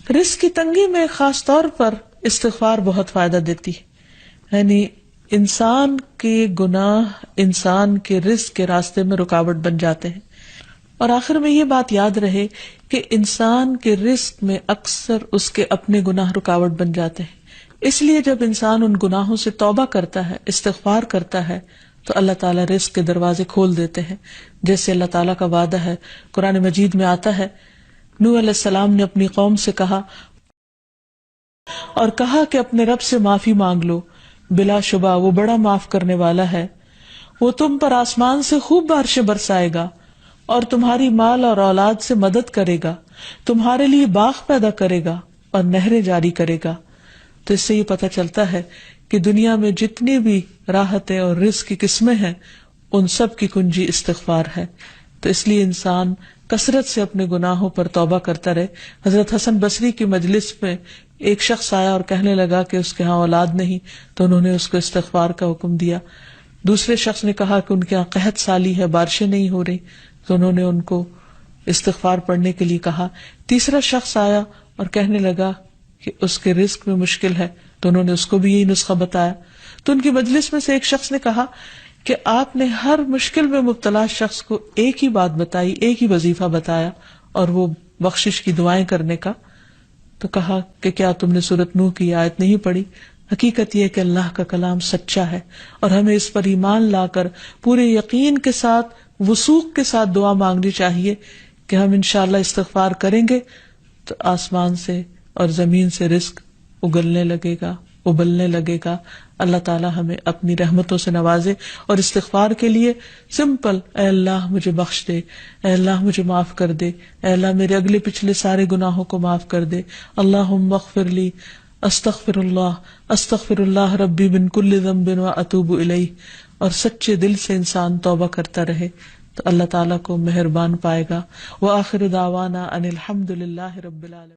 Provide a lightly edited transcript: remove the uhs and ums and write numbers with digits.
رزق کی تنگی میں خاص طور پر استغفار بہت فائدہ دیتی ہے، یعنی انسان کے گناہ انسان کے رزق کے راستے میں رکاوٹ بن جاتے ہیں. اور آخر میں یہ بات یاد رہے کہ انسان کے رزق میں اکثر اس کے اپنے گناہ رکاوٹ بن جاتے ہیں. اس لیے جب انسان ان گناہوں سے توبہ کرتا ہے، استغفار کرتا ہے، تو اللہ تعالیٰ رزق کے دروازے کھول دیتے ہیں، جیسے اللہ تعالیٰ کا وعدہ ہے. قرآن مجید میں آتا ہے، نوح علیہ السلام نے اپنی قوم سے کہا کہ اپنے رب سے معافی مانگ لو، بلا شبہ وہ بڑا معاف کرنے والا ہے. وہ تم پر آسمان سے خوب بارشیں برسائے گا اور تمہاری مال اور اولاد سے مدد کرے گا، تمہارے لیے باغ پیدا کرے گا اور نہریں جاری کرے گا. تو اس سے یہ پتہ چلتا ہے کہ دنیا میں جتنی بھی راحتیں اور رزق کی قسمیں ہیں، ان سب کی کنجی استغفار ہے. تو اس لیے انسان کثرت سے اپنے گناہوں پر توبہ کرتا رہے. حضرت حسن بصری کی مجلس میں ایک شخص آیا اور کہنے لگا کہ اس کے ہاں اولاد نہیں، تو انہوں نے اس کو استغفار کا حکم دیا. دوسرے شخص نے کہا کہ ان کے ہاں قحط سالی ہے، بارشیں نہیں ہو رہی، تو انہوں نے ان کو استغفار پڑھنے کے لیے کہا. تیسرا شخص آیا اور کہنے لگا کہ اس کے رزق میں مشکل ہے، تو انہوں نے اس کو بھی یہی نسخہ بتایا. تو ان کی مجلس میں سے ایک شخص نے کہا کہ آپ نے ہر مشکل میں مبتلا شخص کو ایک ہی بات بتائی، ایک ہی وظیفہ بتایا، اور وہ بخشش کی دعائیں کرنے کا. تو کہا کہ کیا تم نے سورۃ نوح کی آیت نہیں پڑھی؟ حقیقت یہ کہ اللہ کا کلام سچا ہے اور ہمیں اس پر ایمان لا کر پورے یقین کے ساتھ، وثوق کے ساتھ دعا مانگنی چاہیے کہ ہم انشاءاللہ استغفار کریں گے تو آسمان سے اور زمین سے رزق اگلنے لگے گا، ابلنے لگے گا. اللہ تعالی ہمیں اپنی رحمتوں سے نوازے. اور استغفار کے لیے سمپل، اے اللہ مجھے بخش دے، اے اللہ مجھے معاف کر دے، اے اللہ میرے اگلے پچھلے سارے گناہوں کو معاف کر دے. اللہم اغفر لی، استغفر اللہ ربی من کل ذنب واتوب الیہ. اور سچے دل سے انسان توبہ کرتا رہے تو اللہ تعالیٰ کو مہربان پائے گا. وآخر دعوانا ان الحمد للہ رب العالمین.